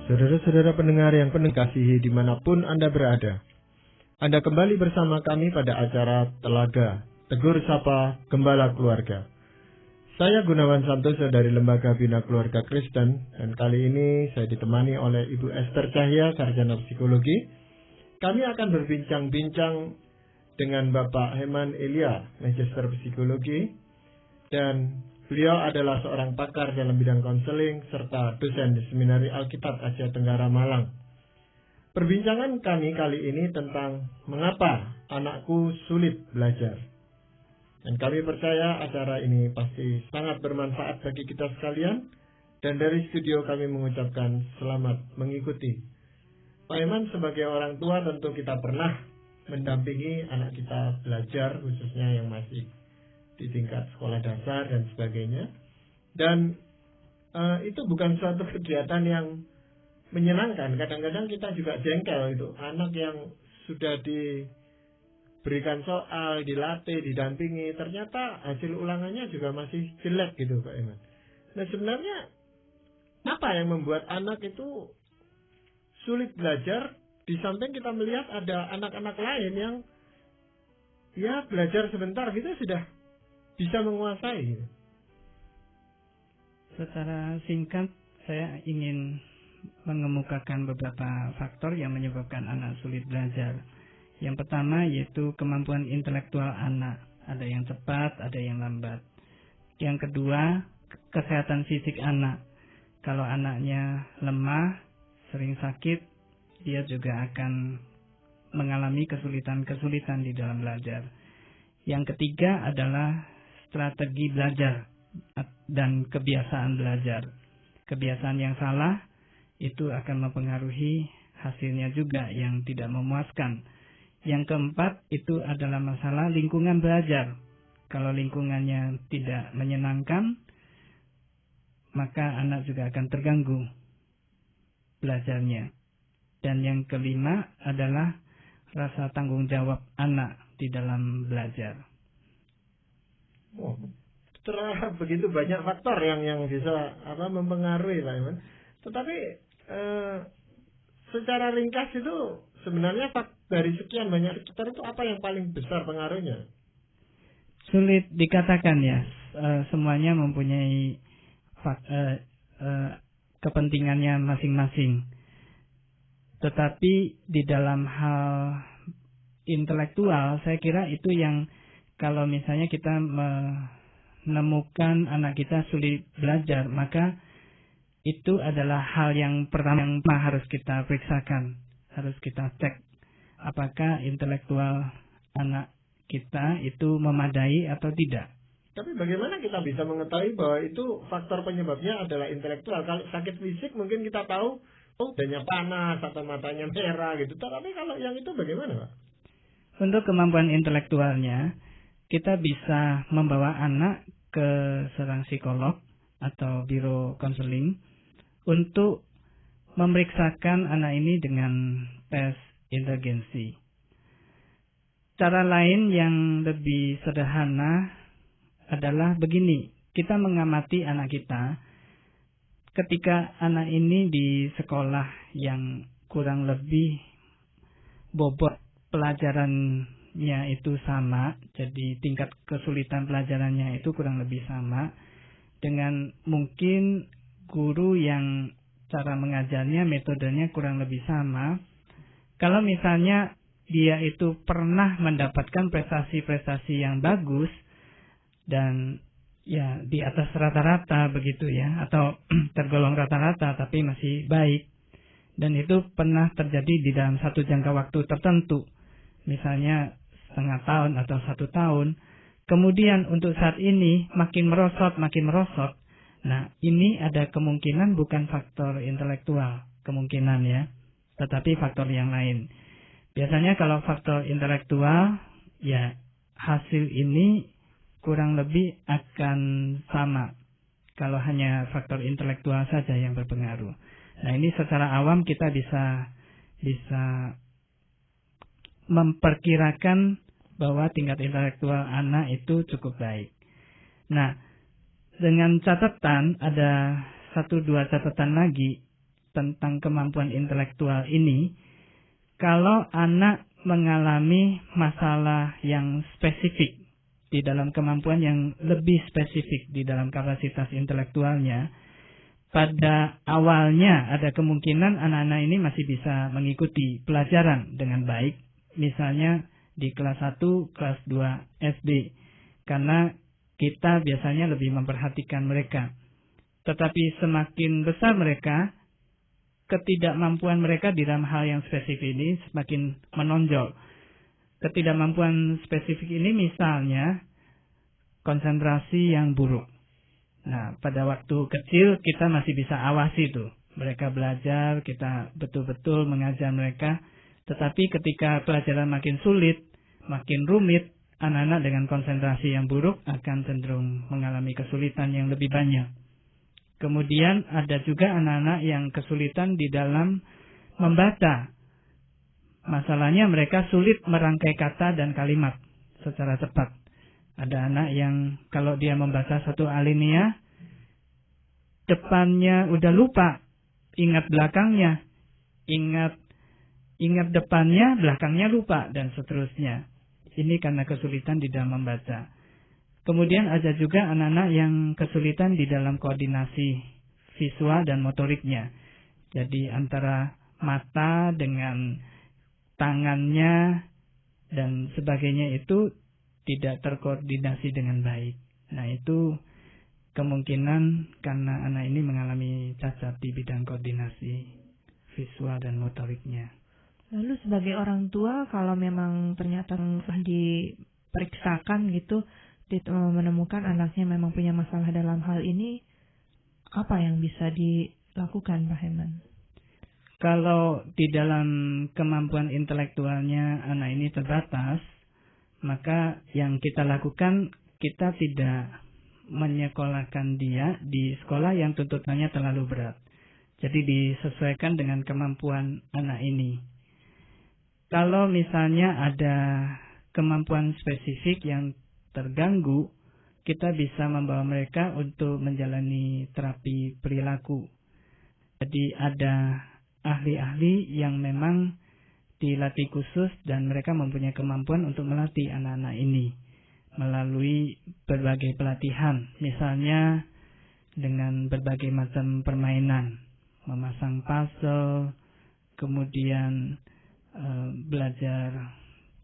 Saudara-saudara pendengar yang penuh kasihi dimanapun Anda berada, Anda kembali bersama kami pada acara Telaga, Tegur Sapa Gembala Keluarga. Saya Gunawan Santoso dari Lembaga Bina Keluarga Kristen, dan kali ini saya ditemani oleh Ibu Esther Cahya, Sarjana Psikologi. Kami akan berbincang-bincang dengan Bapak Heman Elia, Magister Psikologi, dan beliau adalah seorang pakar dalam bidang konseling serta dosen di Seminari Alkitab Asia Tenggara Malang. Perbincangan kami kali ini tentang mengapa anakku sulit belajar. Dan kami percaya acara ini pasti sangat bermanfaat bagi kita sekalian. Dan dari studio kami mengucapkan selamat mengikuti. Pak Heman, sebagai orang tua tentu kita pernah mendampingi anak kita belajar, khususnya yang masih di tingkat sekolah dasar dan sebagainya. Dan itu bukan suatu kegiatan yang menyenangkan. Kadang-kadang kita juga jengkel itu. Anak yang sudah diberikan soal, dilatih, didampingi, ternyata hasil ulangannya juga masih jelek gitu Pak Iman. Nah sebenarnya apa yang membuat anak itu sulit belajar, di samping kita melihat ada anak-anak lain yang ya belajar sebentar gitu sudah bisa menguasai. Secara singkat, saya ingin mengemukakan beberapa faktor yang menyebabkan anak sulit belajar. Yang pertama yaitu kemampuan intelektual anak. Ada yang cepat, ada yang lambat. Yang kedua, kesehatan fisik anak. Kalau anaknya lemah, sering sakit, dia juga akan mengalami kesulitan-kesulitan di dalam belajar. Yang ketiga adalah strategi belajar dan kebiasaan belajar. Kebiasaan yang salah itu akan mempengaruhi hasilnya juga yang tidak memuaskan. Yang keempat itu adalah masalah lingkungan belajar. Kalau lingkungannya tidak menyenangkan, maka anak juga akan terganggu belajarnya. Dan yang kelima adalah rasa tanggung jawab anak di dalam belajar. Oh, setelah begitu banyak faktor yang bisa mempengaruhi Pak Iman. Tetapi secara ringkas itu sebenarnya dari sekian banyak faktor itu apa yang paling besar pengaruhnya? Sulit dikatakan ya. Semuanya mempunyai kepentingannya masing-masing. Tetapi di dalam hal intelektual, saya kira itu yang kalau misalnya kita menemukan anak kita sulit belajar, maka itu adalah hal yang pertama yang harus kita periksakan, harus kita cek apakah intelektual anak kita itu memadai atau tidak. Tapi bagaimana kita bisa mengetahui bahwa itu faktor penyebabnya adalah intelektual? Kalau sakit fisik mungkin kita tahu, dadanya panas atau matanya merah gitu. Tapi kalau yang itu bagaimana Pak? Untuk kemampuan intelektualnya, kita bisa membawa anak ke seorang psikolog atau biro konseling untuk memeriksakan anak ini dengan tes inteligensi. Cara lain yang lebih sederhana adalah begini, kita mengamati anak kita ketika anak ini di sekolah yang kurang lebih bobot pelajarannya itu sama, jadi tingkat kesulitan pelajarannya itu kurang lebih sama, dengan mungkin guru yang cara mengajarnya, metodenya kurang lebih sama. Kalau misalnya dia itu pernah mendapatkan prestasi-prestasi yang bagus dan ya di atas rata-rata begitu ya, atau tergolong rata-rata tapi masih baik, dan itu pernah terjadi di dalam satu jangka waktu tertentu, misalnya setengah tahun atau 1 tahun, kemudian untuk saat ini makin merosot. Nah, ini ada kemungkinan bukan faktor intelektual, kemungkinan ya, tetapi faktor yang lain. Biasanya kalau faktor intelektual, ya hasil ini kurang lebih akan sama kalau hanya faktor intelektual saja yang berpengaruh. Nah, ini secara awam kita bisa memperkirakan bahwa tingkat intelektual anak itu cukup baik. Nah, dengan catatan, ada 1-2 catatan lagi tentang kemampuan intelektual ini, kalau anak mengalami masalah yang spesifik di dalam kemampuan yang lebih spesifik di dalam kapasitas intelektualnya, pada awalnya ada kemungkinan anak-anak ini masih bisa mengikuti pelajaran dengan baik, misalnya di kelas 1, kelas 2 SD, karena kita biasanya lebih memperhatikan mereka. Tetapi semakin besar mereka, ketidakmampuan mereka di dalam hal yang spesifik ini semakin menonjol. Ketidakmampuan spesifik ini misalnya konsentrasi yang buruk. Nah, pada waktu kecil kita masih bisa awasi tuh. Mereka belajar, kita betul-betul mengajar mereka. Tetapi ketika pelajaran makin sulit, makin rumit, anak-anak dengan konsentrasi yang buruk akan cenderung mengalami kesulitan yang lebih banyak. Kemudian ada juga anak-anak yang kesulitan di dalam membaca. Masalahnya mereka sulit merangkai kata dan kalimat secara tepat. Ada anak yang kalau dia membaca satu alinea, depannya udah lupa, ingat belakangnya, ingat depannya, belakangnya lupa, dan seterusnya. Ini karena kesulitan di dalam membaca. Kemudian ada juga anak-anak yang kesulitan di dalam koordinasi visual dan motoriknya. Jadi antara mata dengan tangannya dan sebagainya itu tidak terkoordinasi dengan baik. Nah, itu kemungkinan karena anak ini mengalami cacat di bidang koordinasi visual dan motoriknya. Lalu sebagai orang tua, kalau memang ternyata diperiksakan gitu, menemukan anaknya memang punya masalah dalam hal ini, apa yang bisa dilakukan, Pak Herman? Kalau di dalam kemampuan intelektualnya anak ini terbatas, maka yang kita lakukan, kita tidak menyekolahkan dia di sekolah yang tuntutannya terlalu berat. Jadi disesuaikan dengan kemampuan anak ini. Kalau misalnya ada kemampuan spesifik yang terganggu, kita bisa membawa mereka untuk menjalani terapi perilaku. Jadi ada ahli-ahli yang memang dilatih khusus dan mereka mempunyai kemampuan untuk melatih anak-anak ini melalui berbagai pelatihan, misalnya dengan berbagai macam permainan, memasang puzzle, kemudian belajar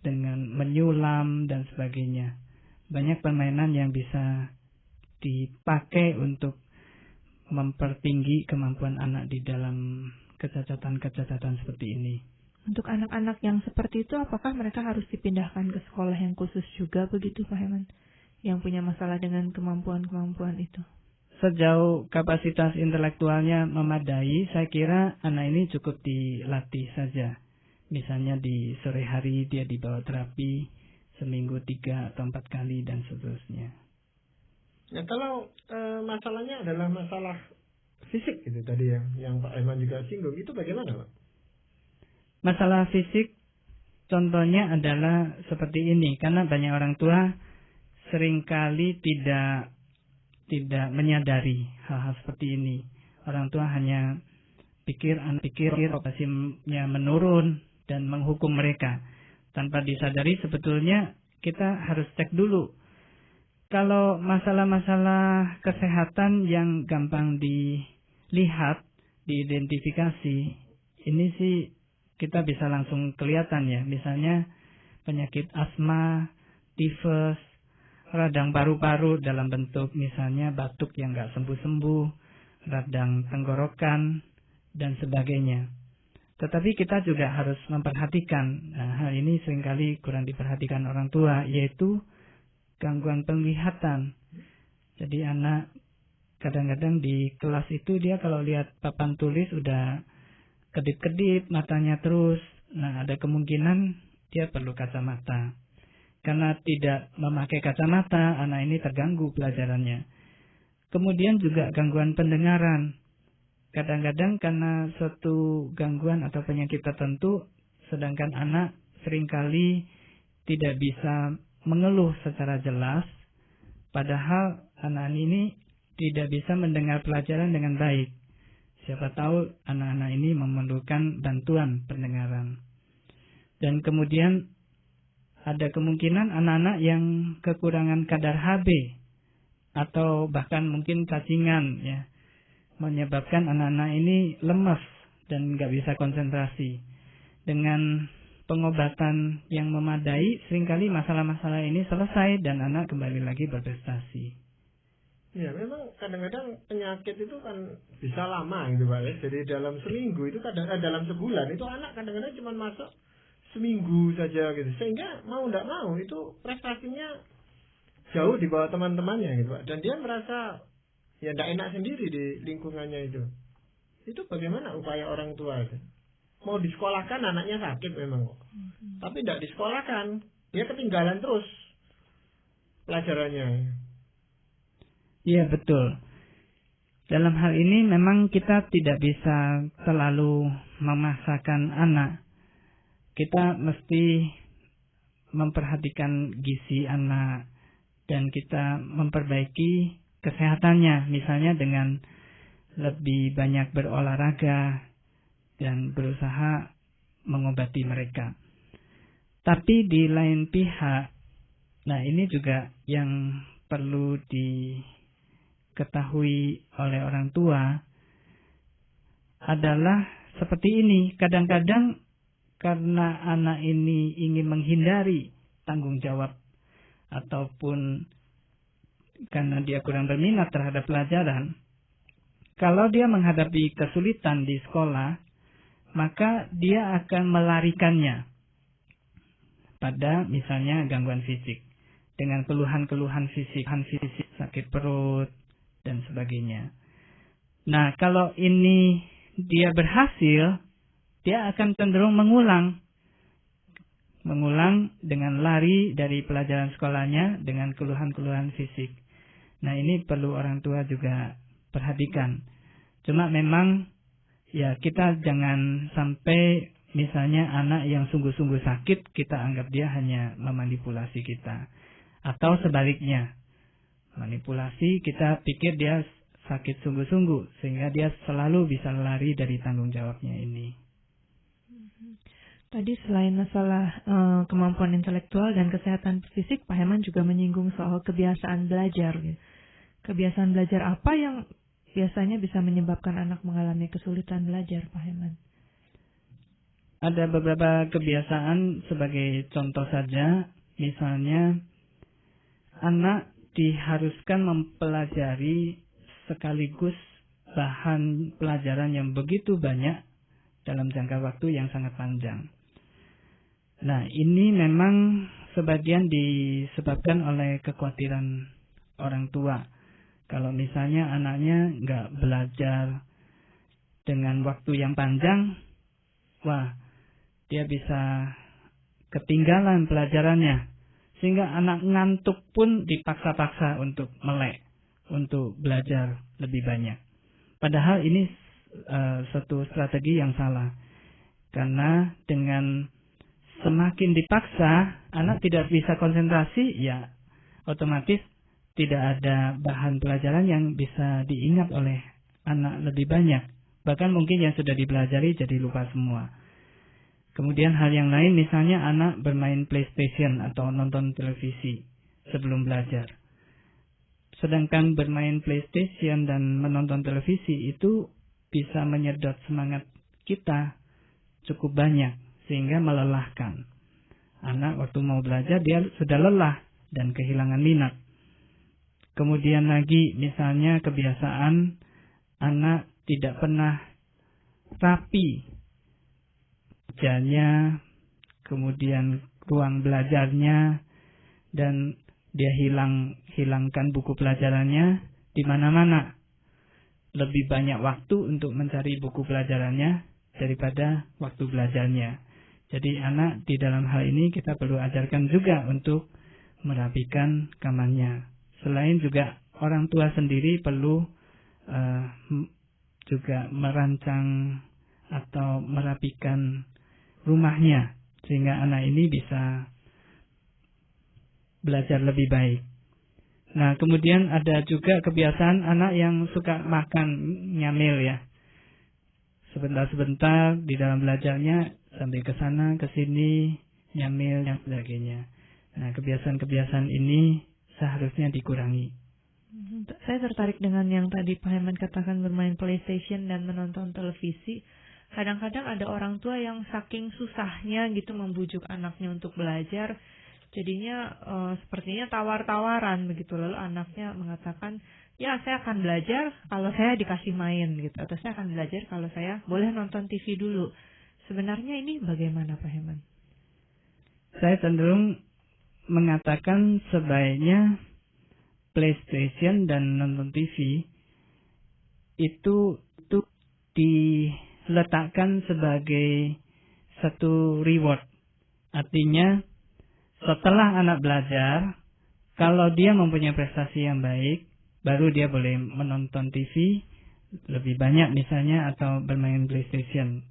dengan menyulam dan sebagainya. Banyak permainan yang bisa dipakai untuk mempertinggi kemampuan anak di dalam kecacatan-kecacatan seperti ini. Untuk anak-anak yang seperti itu, apakah mereka harus dipindahkan ke sekolah yang khusus juga begitu, Pak Herman? Yang punya masalah dengan kemampuan-kemampuan itu. Sejauh kapasitas intelektualnya memadai, saya kira anak ini cukup dilatih saja. Misalnya di sore hari dia dibawa terapi seminggu 3 atau 4 kali dan seterusnya. Ya, kalau masalahnya adalah masalah fisik itu tadi yang Pak Herman juga singgung, itu bagaimana, Pak? Masalah fisik contohnya adalah seperti ini, karena banyak orang tua seringkali tidak menyadari hal-hal seperti ini. Orang tua hanya pikir operasinya menurun dan menghukum mereka. Tanpa disadari sebetulnya kita harus cek dulu. Kalau masalah-masalah kesehatan yang gampang dilihat, diidentifikasi, ini sih kita bisa langsung kelihatan ya. Misalnya penyakit asma, tifus, radang paru-paru dalam bentuk misalnya batuk yang nggak sembuh-sembuh, radang tenggorokan, dan sebagainya. Tetapi kita juga harus memperhatikan, hal ini seringkali kurang diperhatikan orang tua, yaitu gangguan penglihatan. Jadi anak kadang-kadang di kelas itu dia kalau lihat papan tulis udah kedip-kedip matanya terus. Nah, ada kemungkinan dia perlu kacamata. Karena tidak memakai kacamata, anak ini terganggu pelajarannya. Kemudian juga gangguan pendengaran. Kadang-kadang karena suatu gangguan atau penyakit tertentu, sedangkan anak seringkali tidak bisa mengeluh secara jelas, padahal anak ini tidak bisa mendengar pelajaran dengan baik. Siapa tahu anak-anak ini memerlukan bantuan pendengaran. Dan kemudian ada kemungkinan anak-anak yang kekurangan kadar Hb atau bahkan mungkin cacingan, ya, menyebabkan anak-anak ini lemas dan nggak bisa konsentrasi. Dengan pengobatan yang memadai, seringkali masalah-masalah ini selesai dan anak kembali lagi berprestasi. Ya, memang kadang-kadang penyakit itu kan bisa lama gitu Pak ya. Jadi dalam seminggu itu dalam sebulan itu anak kadang-kadang cuma masuk seminggu saja gitu. Sehingga mau tidak mau itu prestasinya jauh di bawah teman-temannya gitu Pak. Dan dia merasa ya tidak enak sendiri di lingkungannya itu. Itu bagaimana upaya orang tua itu? Mau disekolahkan anaknya sakit memang kok. Tapi tidak disekolahkan, dia ketinggalan terus pelajarannya. Iya, betul. Dalam hal ini memang kita tidak bisa terlalu memaksakan anak. Kita mesti memperhatikan gizi anak dan kita memperbaiki kesehatannya, misalnya dengan lebih banyak berolahraga dan berusaha mengobati mereka. Tapi di lain pihak, nah ini juga yang perlu diketahui oleh orang tua adalah seperti ini. Kadang-kadang karena anak ini ingin menghindari tanggung jawab ataupun karena dia kurang berminat terhadap pelajaran, kalau dia menghadapi kesulitan di sekolah, maka dia akan melarikannya pada misalnya gangguan fisik dengan keluhan-keluhan fisik, sakit perut dan sebagainya. Nah, kalau ini dia berhasil, dia akan cenderung mengulang dengan lari dari pelajaran sekolahnya dengan keluhan-keluhan fisik. Nah, ini perlu orang tua juga perhatikan. Cuma memang ya kita jangan sampai misalnya anak yang sungguh-sungguh sakit kita anggap dia hanya memanipulasi kita. Atau sebaliknya, manipulasi kita pikir dia sakit sungguh-sungguh sehingga dia selalu bisa lari dari tanggung jawabnya ini. Tadi selain masalah kemampuan intelektual dan kesehatan fisik, Pak Herman juga menyinggung soal kebiasaan belajar. Kebiasaan belajar apa yang biasanya bisa menyebabkan anak mengalami kesulitan belajar, Pak Herman? Ada beberapa kebiasaan sebagai contoh saja, misalnya anak diharuskan mempelajari sekaligus bahan pelajaran yang begitu banyak dalam jangka waktu yang sangat panjang. Nah, ini memang sebagian disebabkan oleh kekhawatiran orang tua. Kalau misalnya anaknya nggak belajar dengan waktu yang panjang, wah, dia bisa ketinggalan pelajarannya. Sehingga anak ngantuk pun dipaksa-paksa untuk melek, untuk belajar lebih banyak. Padahal ini suatu strategi yang salah. Karena dengan semakin dipaksa, anak tidak bisa konsentrasi, ya otomatis tidak ada bahan pelajaran yang bisa diingat oleh anak lebih banyak. Bahkan mungkin yang sudah dipelajari jadi lupa semua. Kemudian hal yang lain, misalnya anak bermain PlayStation atau nonton televisi sebelum belajar. Sedangkan bermain PlayStation dan menonton televisi itu bisa menyedot semangat kita cukup banyak sehingga melelahkan. Anak waktu mau belajar dia sudah lelah dan kehilangan minat. Kemudian lagi misalnya kebiasaan anak tidak pernah rapi mejanya, kemudian ruang belajarnya, dan dia hilangkan buku pelajarannya di mana-mana. Lebih banyak waktu untuk mencari buku pelajarannya daripada waktu belajarnya. Jadi anak di dalam hal ini kita perlu ajarkan juga untuk merapikan kamarnya. Selain juga orang tua sendiri perlu juga merancang atau merapikan rumahnya sehingga anak ini bisa belajar lebih baik. Nah, kemudian ada juga kebiasaan anak yang suka makan nyamil ya. sebentar-sebentar di dalam belajarnya sambil ke sana ke sini, nyamil dan sebagainya. Nah, kebiasaan-kebiasaan ini seharusnya dikurangi. Saya tertarik dengan yang tadi Pak Herman katakan, bermain PlayStation dan menonton televisi. Kadang-kadang ada orang tua yang saking susahnya gitu membujuk anaknya untuk belajar, jadinya sepertinya tawar-tawaran begitu. Lalu anaknya mengatakan, ya saya akan belajar kalau saya dikasih main gitu, atau saya akan belajar kalau saya boleh nonton TV dulu. Sebenarnya ini bagaimana Pak Herman? Saya cenderung mengatakan sebaiknya PlayStation dan nonton TV itu diletakkan sebagai satu reward. Artinya setelah anak belajar, kalau dia mempunyai prestasi yang baik, baru dia boleh menonton TV lebih banyak misalnya atau bermain PlayStation.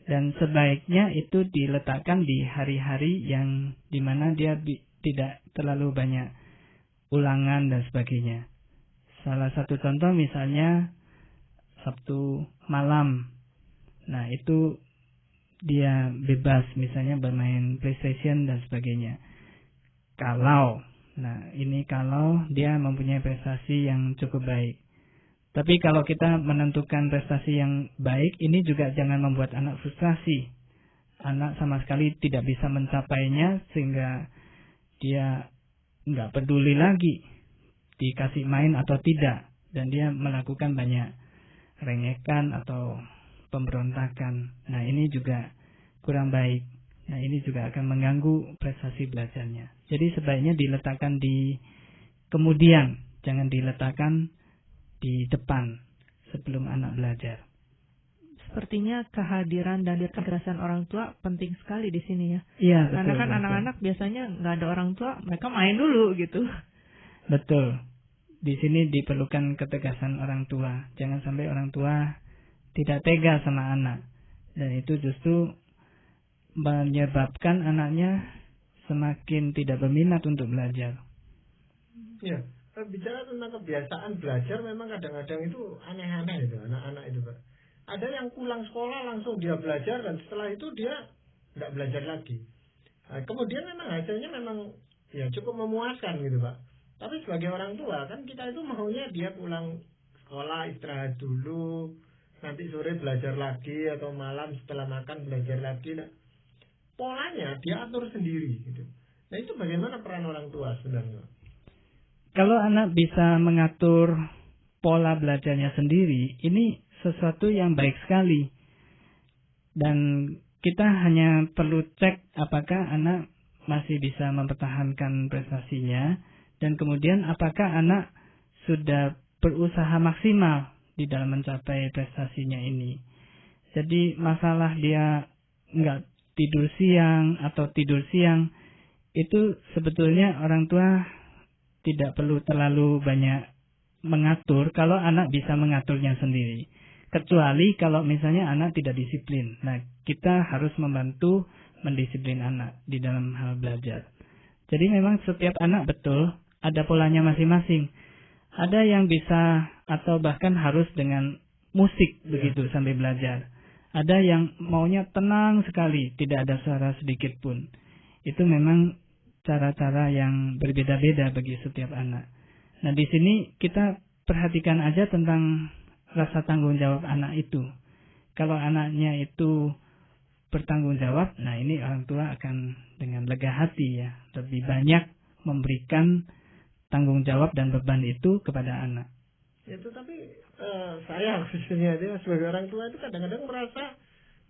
Dan sebaiknya itu diletakkan di hari-hari yang dimana dia tidak terlalu banyak ulangan dan sebagainya. Salah satu contoh misalnya Sabtu malam. Nah, itu dia bebas misalnya bermain PlayStation dan sebagainya. Kalau dia mempunyai prestasi yang cukup baik. Tapi kalau kita menentukan prestasi yang baik, ini juga jangan membuat anak frustrasi. Anak sama sekali tidak bisa mencapainya sehingga dia nggak peduli lagi dikasih main atau tidak, dan dia melakukan banyak rengekan atau pemberontakan. Nah, ini juga kurang baik. Nah, ini juga akan mengganggu prestasi belajarnya. Jadi sebaiknya diletakkan di kemudian, jangan diletakkan di depan sebelum anak belajar. Sepertinya kehadiran dan kecerdasan orang tua penting sekali di sini ya. Iya, karena betul, kan anak-anak biasanya nggak ada orang tua, mereka main dulu gitu. Betul. Di sini diperlukan ketegasan orang tua. Jangan sampai orang tua tidak tega sama anak. Dan itu justru menyebabkan anaknya semakin tidak berminat untuk belajar. Ya, bicara tentang kebiasaan belajar memang kadang-kadang itu aneh-aneh itu anak-anak itu, Pak. Ada yang pulang sekolah langsung dia belajar dan setelah itu dia nggak belajar lagi. Nah, kemudian memang hasilnya memang ya cukup memuaskan gitu, Pak. Tapi sebagai orang tua kan kita itu maunya dia pulang sekolah istirahat dulu, nanti sore belajar lagi atau malam setelah makan belajar lagi. Nah, polanya dia atur sendiri gitu. Nah, itu bagaimana peran orang tua sebenarnya? Kalau anak bisa mengatur pola belajarnya sendiri, ini sesuatu yang baik sekali. Dan kita hanya perlu cek apakah anak masih bisa mempertahankan prestasinya, dan kemudian apakah anak sudah berusaha maksimal di dalam mencapai prestasinya ini. Jadi masalah dia nggak tidur siang atau tidur siang, itu sebetulnya orang tua tidak perlu terlalu banyak mengatur kalau anak bisa mengaturnya sendiri. Kecuali kalau misalnya anak tidak disiplin. Nah, kita harus membantu mendisiplin anak di dalam hal belajar. Jadi memang setiap anak betul ada polanya masing-masing. Ada yang bisa atau bahkan harus dengan musik begitu sambil belajar. Ada yang maunya tenang sekali, tidak ada suara sedikit pun. Itu memang cara-cara yang berbeda-beda bagi setiap anak. Nah, di sini kita perhatikan aja tentang rasa tanggung jawab anak itu. Kalau anaknya itu bertanggung jawab, nah ini orang tua akan dengan lega hati ya, lebih banyak memberikan tanggung jawab dan beban itu kepada anak. Ya, tetapi saya khususnya dia sebagai orang tua itu kadang-kadang merasa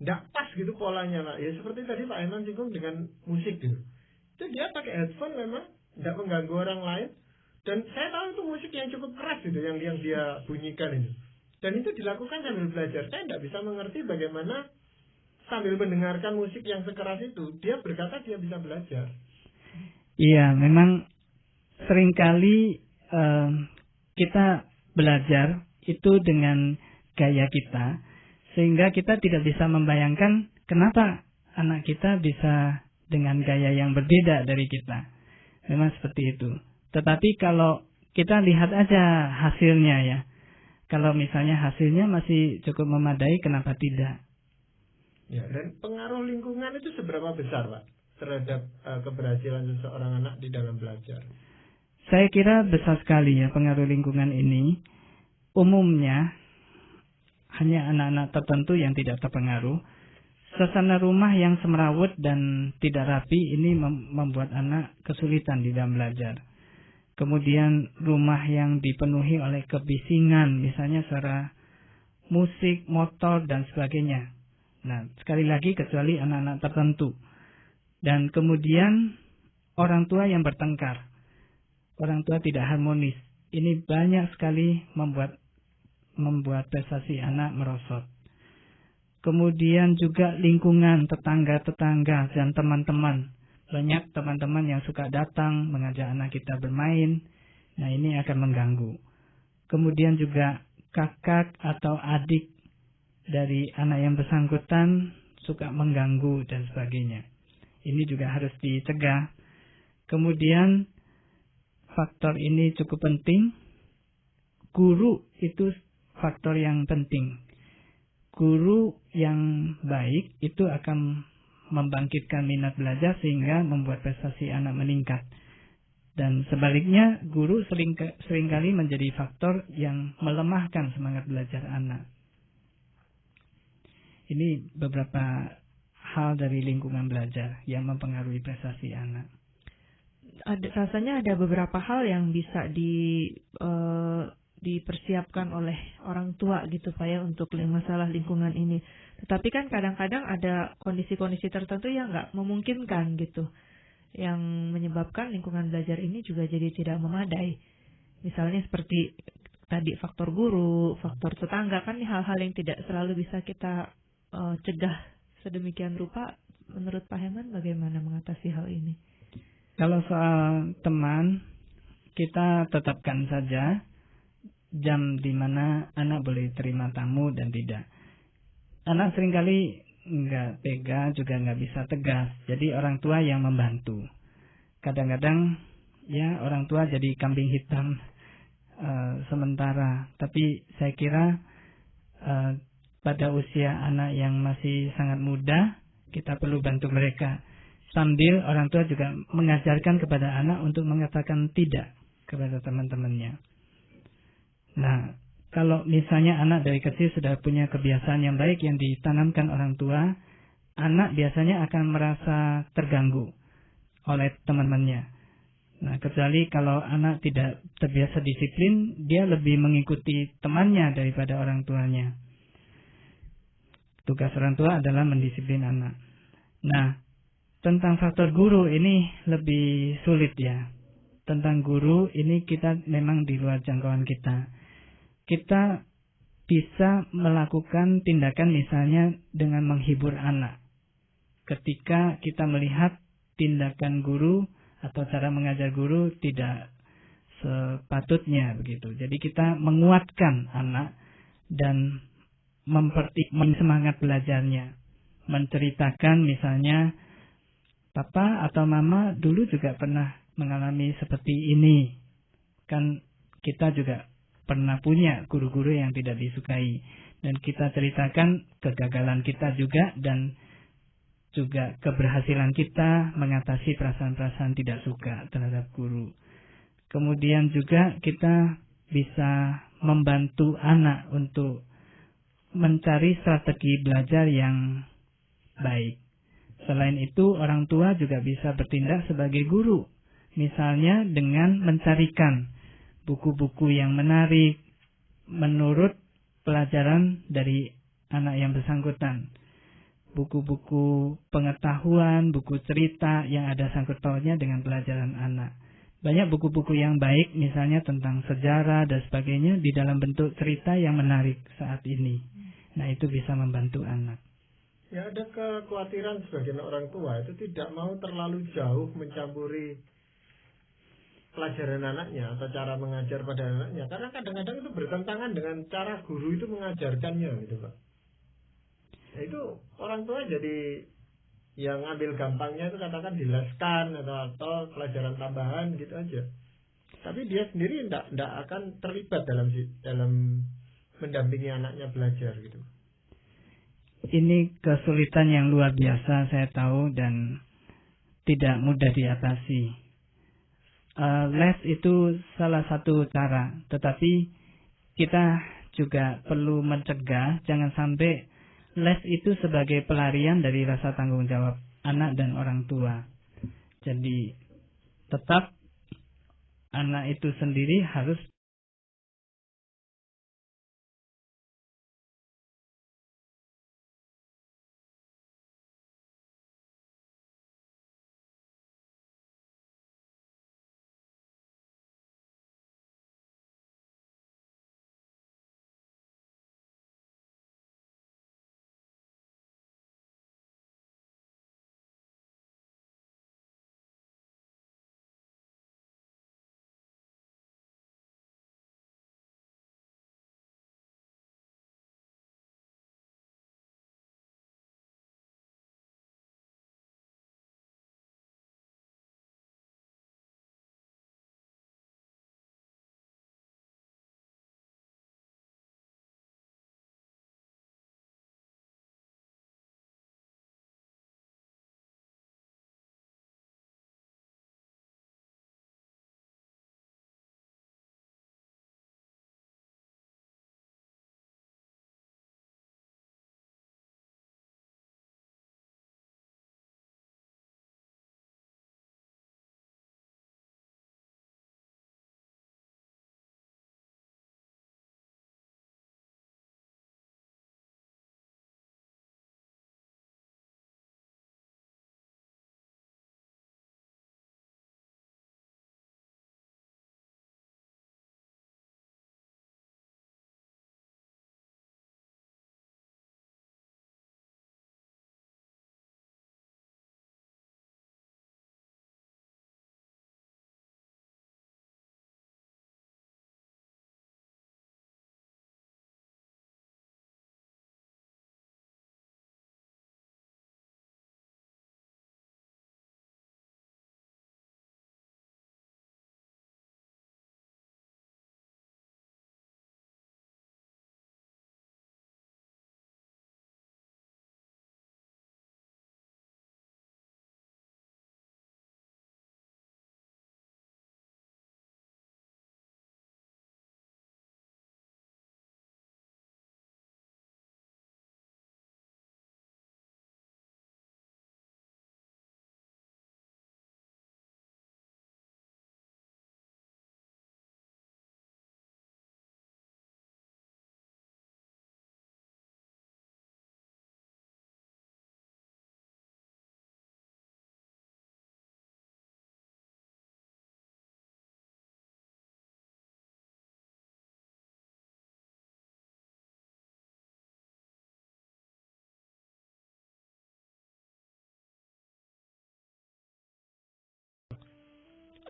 tidak pas gitu polanya, Pak. Ya seperti tadi Pak Herman singgung dengan musik gitu. Itu dia pakai headphone memang tidak mengganggu orang lain, dan saya tahu itu musik yang cukup keras gitu yang dia bunyikan itu. Dan itu dilakukan sambil belajar. Saya tidak bisa mengerti bagaimana sambil mendengarkan musik yang sekeras itu dia berkata dia bisa belajar. Iya, memang seringkali kita belajar itu dengan gaya kita, sehingga kita tidak bisa membayangkan kenapa anak kita bisa dengan gaya yang berbeda dari kita. Memang seperti itu. Tetapi kalau kita lihat aja hasilnya ya. Kalau misalnya hasilnya masih cukup memadai, kenapa tidak? Ya, dan pengaruh lingkungan itu seberapa besar, Pak, terhadap keberhasilan seseorang anak di dalam belajar? Saya kira besar sekali ya pengaruh lingkungan ini. Umumnya hanya anak-anak tertentu yang tidak terpengaruh. Suasana rumah yang semrawut dan tidak rapi ini membuat anak kesulitan di dalam belajar. Kemudian rumah yang dipenuhi oleh kebisingan, misalnya suara musik, motor, dan sebagainya. Nah, sekali lagi kecuali anak-anak tertentu. Dan kemudian orang tua yang bertengkar. Orang tua tidak harmonis. Ini banyak sekali membuat prestasi anak merosot. Kemudian juga lingkungan, tetangga-tetangga dan teman-teman. Banyak teman-teman yang suka datang mengajak anak kita bermain. Nah, ini akan mengganggu. Kemudian juga kakak atau adik dari anak yang bersangkutan suka mengganggu dan sebagainya. Ini juga harus dicegah. Kemudian faktor ini cukup penting. Guru itu faktor yang penting. Guru yang baik itu akan membangkitkan minat belajar sehingga membuat prestasi anak meningkat. Dan sebaliknya, guru seringkali menjadi faktor yang melemahkan semangat belajar anak. Ini beberapa hal dari lingkungan belajar yang mempengaruhi prestasi anak. Rasanya ada beberapa hal yang bisa dipersiapkan oleh orang tua gitu Pak ya untuk masalah lingkungan ini. Tetapi kan kadang-kadang ada kondisi-kondisi tertentu yang nggak memungkinkan gitu, yang menyebabkan lingkungan belajar ini juga jadi tidak memadai. Misalnya seperti tadi faktor guru, faktor tetangga, kan hal-hal yang tidak selalu bisa kita cegah sedemikian rupa. Menurut Pak Heman bagaimana mengatasi hal ini? Kalau soal teman, kita tetapkan saja jam di mana anak boleh terima tamu dan tidak. Anak seringkali nggak tega, juga nggak bisa tegas. Jadi orang tua yang membantu. Kadang-kadang ya orang tua jadi kambing hitam sementara. Tapi saya kira pada usia anak yang masih sangat muda, kita perlu bantu mereka. Sambil orang tua juga mengajarkan kepada anak untuk mengatakan tidak kepada teman-temannya. Nah, kalau misalnya anak dari kecil sudah punya kebiasaan yang baik yang ditanamkan orang tua, anak biasanya akan merasa terganggu oleh teman-temannya. Nah, kecuali kalau anak tidak terbiasa disiplin, dia lebih mengikuti temannya daripada orang tuanya. Tugas orang tua adalah mendisiplin anak. Nah, tentang faktor guru ini lebih sulit ya. Tentang guru ini kita memang di luar jangkauan kita. Kita bisa melakukan tindakan misalnya dengan menghibur anak. Ketika kita melihat tindakan guru atau cara mengajar guru tidak sepatutnya begitu. Jadi kita menguatkan anak dan semangat belajarnya. Menceritakan misalnya, Papa atau Mama dulu juga pernah mengalami seperti ini. Kan kita juga pernah punya guru-guru yang tidak disukai. Dan kita ceritakan kegagalan kita juga dan juga keberhasilan kita mengatasi perasaan-perasaan tidak suka terhadap guru. Kemudian juga kita bisa membantu anak untuk mencari strategi belajar yang baik. Selain itu, orang tua juga bisa bertindak sebagai guru. Misalnya dengan mencarikan buku-buku yang menarik menurut pelajaran dari anak yang bersangkutan. Buku-buku pengetahuan, buku cerita yang ada sangkut pautnya dengan pelajaran anak. Banyak buku-buku yang baik misalnya tentang sejarah dan sebagainya di dalam bentuk cerita yang menarik saat ini. Nah, itu bisa membantu anak. Ya, ada kekhawatiran sebagian orang tua itu tidak mau terlalu jauh mencampuri pelajaran anaknya atau cara mengajar pada anaknya, karena kadang-kadang itu bertentangan dengan cara guru itu mengajarkannya gitu Pak. Nah, itu orang tua jadi yang ngambil gampangnya itu katakan dilaskan atau pelajaran tambahan gitu aja. Tapi dia sendiri tidak akan terlibat dalam mendampingi anaknya belajar gitu? Ini kesulitan yang luar biasa saya tahu dan tidak mudah diatasi. Les itu salah satu cara, tetapi kita juga perlu mencegah jangan sampai les itu sebagai pelarian dari rasa tanggung jawab anak dan orang tua. Jadi tetap anak itu sendiri harus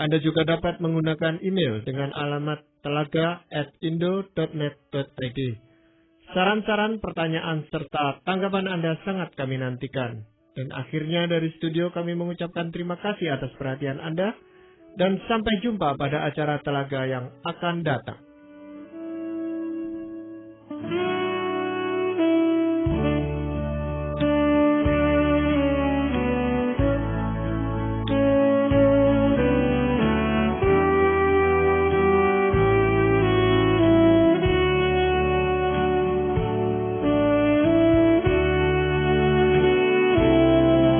Anda juga dapat menggunakan email dengan alamat telaga@indo.net.id. Saran-saran, pertanyaan, serta tanggapan Anda sangat kami nantikan. Dan akhirnya dari studio kami mengucapkan terima kasih atas perhatian Anda, dan sampai jumpa pada acara Telaga yang akan datang.